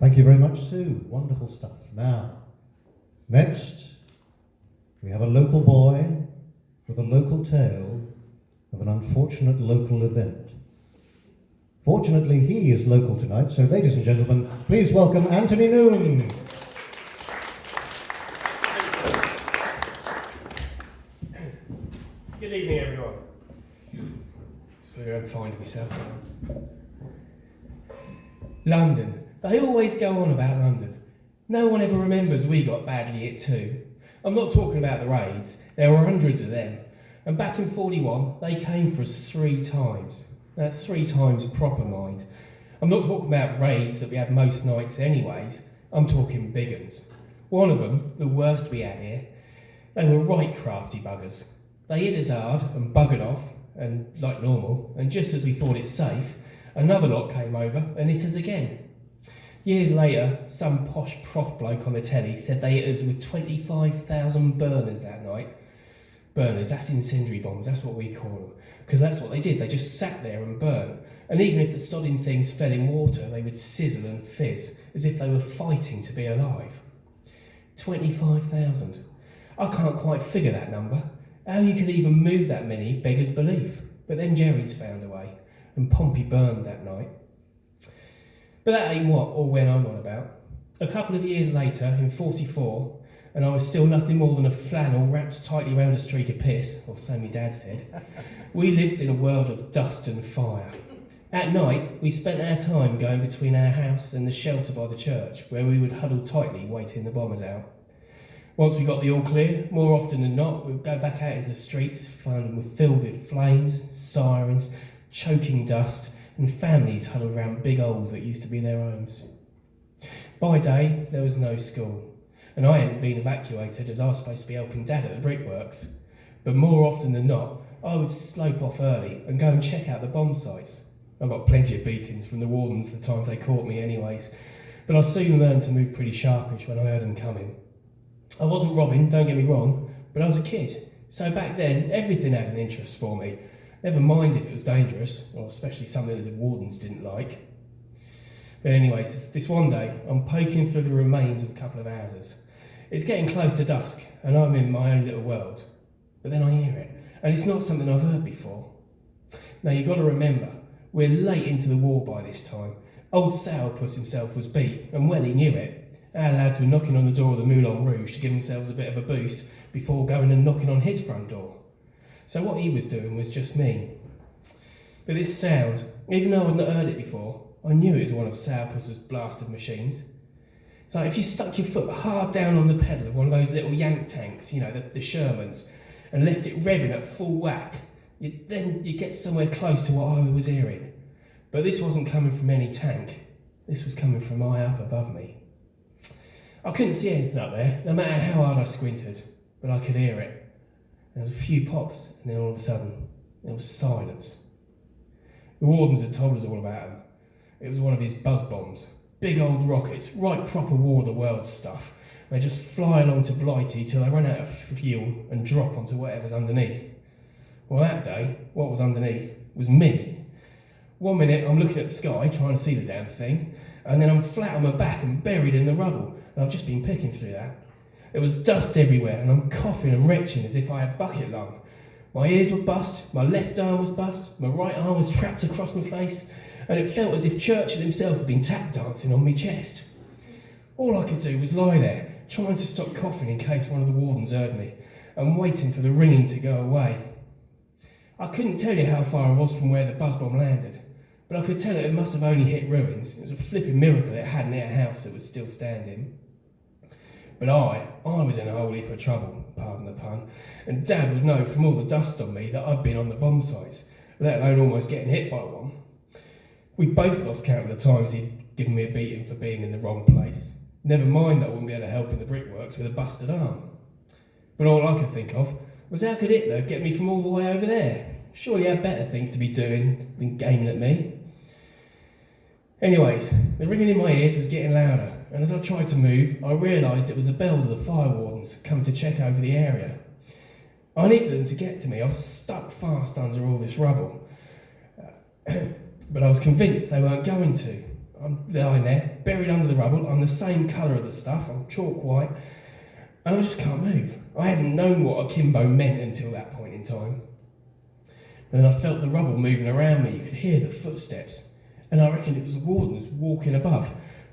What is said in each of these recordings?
Thank you very much, Sue. Wonderful stuff. Now, next, we have a local boy with a local tale of an unfortunate local event. Fortunately, he is local tonight, so ladies and gentlemen, please welcome Anthony Noon. Good evening, everyone. So go and find myself. London. They always go on about London. No one ever remembers we got badly hit too. I'm not talking about the raids. There were hundreds of them. And back in 41, they came for us 3 times. That's 3 times proper, mind. I'm not talking about raids that we had most nights anyways. I'm talking big uns. One of them, the worst we had here, they were right crafty buggers. They hit us hard and buggered off, and like normal, and just as we thought it safe, another lot came over and hit us again. Years later, some posh prof bloke on the telly said they hit us with 25,000 burners that night. Burners, that's incendiary bombs, that's what we call them. Because that's what they did, they just sat there and burnt. And even if the sodding things fell in water, they would sizzle and fizz, as if they were fighting to be alive. 25,000. I can't quite figure that number. How you could even move that many beggars belief. But then Jerry's found a way, and Pompey burned that night. But that ain't what or when I'm on about. A couple of years later, in 44, and I was still nothing more than a flannel wrapped tightly round a streak of piss, or so my dad said, we lived in a world of dust and fire. At night, we spent our time going between our house and the shelter by the church, where we would huddle tightly waiting the bombers out. Once we got the all clear, more often than not, we'd go back out into the streets, find them filled with flames, sirens, choking dust, and families huddled around big holes that used to be their homes. By day, there was no school, and I hadn't been evacuated as I was supposed to be helping Dad at the brickworks. But more often than not, I would slope off early and go and check out the bomb sites. I got plenty of beatings from the wardens the times they caught me anyways, but I soon learned to move pretty sharpish when I heard them coming. I wasn't robbing, don't get me wrong, but I was a kid, so back then everything had an interest for me. Never mind if it was dangerous, or especially something that the wardens didn't like. But anyways, this one day, I'm poking through the remains of a couple of houses. It's getting close to dusk, and I'm in my own little world. But then I hear it, and it's not something I've heard before. Now you've got to remember, we're late into the war by this time. Old Sourpuss himself was beat, and well he knew it. Our lads were knocking on the door of the Moulin Rouge to give themselves a bit of a boost before going and knocking on his front door. So what he was doing was just me. But this sound, even though I'd not heard it before, I knew it was one of Sourpuss's blasted machines. It's like if you stuck your foot hard down on the pedal of one of those little yank tanks, you know, the Shermans, and left it revving at full whack, then you'd get somewhere close to what I was hearing. But this wasn't coming from any tank. This was coming from high up above me. I couldn't see anything up there, no matter how hard I squinted, but I could hear it. There was a few pops, and then all of a sudden, there was silence. The wardens had told us all about him. It was one of his buzz bombs. Big old rockets, right proper War of the Worlds stuff. They just fly along to Blighty till they run out of fuel and drop onto whatever's underneath. Well, that day, what was underneath was me. 1 minute, I'm looking at the sky, trying to see the damn thing, and then I'm flat on my back and buried in the rubble, and I've just been picking through that. There was dust everywhere, and I'm coughing and retching as if I had bucket lung. My ears were bust, my left arm was bust, my right arm was trapped across my face, and it felt as if Churchill himself had been tap dancing on my chest. All I could do was lie there, trying to stop coughing in case one of the wardens heard me, and waiting for the ringing to go away. I couldn't tell you how far I was from where the buzz bomb landed, but I could tell it must have only hit ruins. It was a flipping miracle it hadn't hit a house that was still standing. But I was in a whole heap of trouble, pardon the pun, and Dad would know from all the dust on me that I'd been on the bomb sites, let alone almost getting hit by one. We both lost count of the times he'd given me a beating for being in the wrong place. Never mind that I wouldn't be able to help in the brickworks with a busted arm. But all I could think of was how could Hitler get me from all the way over there? Surely he had better things to be doing than aiming at me. Anyways, the ringing in my ears was getting louder, and as I tried to move, I realised it was the bells of the fire wardens coming to check over the area. I needed them to get to me. I was stuck fast under all this rubble. But I was convinced they weren't going to. I'm lying there, buried under the rubble. I'm the same colour of the stuff. I'm chalk white. And I just can't move. I hadn't known what akimbo meant until that point in time. And then I felt the rubble moving around me. You could hear the footsteps. And I reckoned it was the wardens walking above,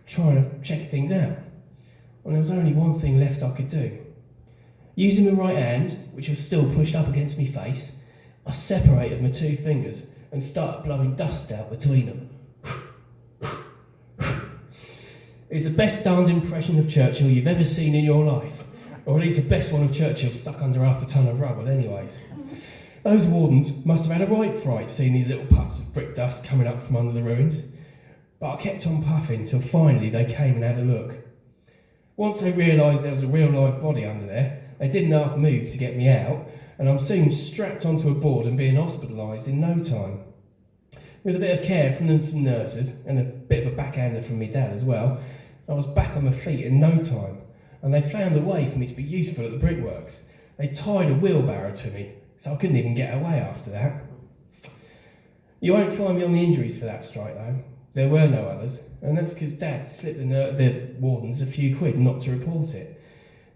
trying to check things out. And there was only one thing left I could do. Using my right hand, which was still pushed up against my face, I separated my two fingers and started blowing dust out between them. It's the best darned impression of Churchill you've ever seen in your life. Or at least the best one of Churchill stuck under half a ton of rubble anyways. Those wardens must have had a right fright seeing these little puffs of brick dust coming up from under the ruins. But I kept on puffing till finally they came and had a look. Once they realised there was a real live body under there, they didn't half move to get me out, and I'm soon strapped onto a board and being hospitalised in no time. With a bit of care from some nurses and a bit of a backhander from my dad as well, I was back on my feet in no time, and they found a way for me to be useful at the brickworks. They tied a wheelbarrow to me, so I couldn't even get away after that. You won't find me on the injuries for that strike though. There were no others, and that's because Dad slipped the wardens a few quid not to report it.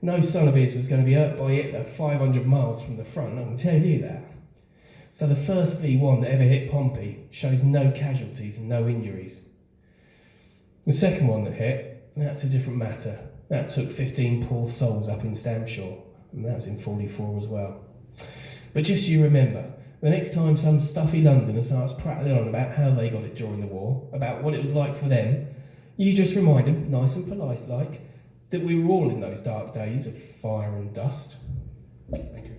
No son of his was going to be hurt by it at 500 miles from the front, I can tell you that. So the first V1 that ever hit Pompey shows no casualties and no injuries. The second one that hit, that's a different matter. That took 15 poor souls up in Stamshaw, and that was in 44 as well. But just so you remember, the next time some stuffy Londoner starts prattling on about how they got it during the war, about what it was like for them, you just remind them, nice and polite like, that we were all in those dark days of fire and dust. Thank you.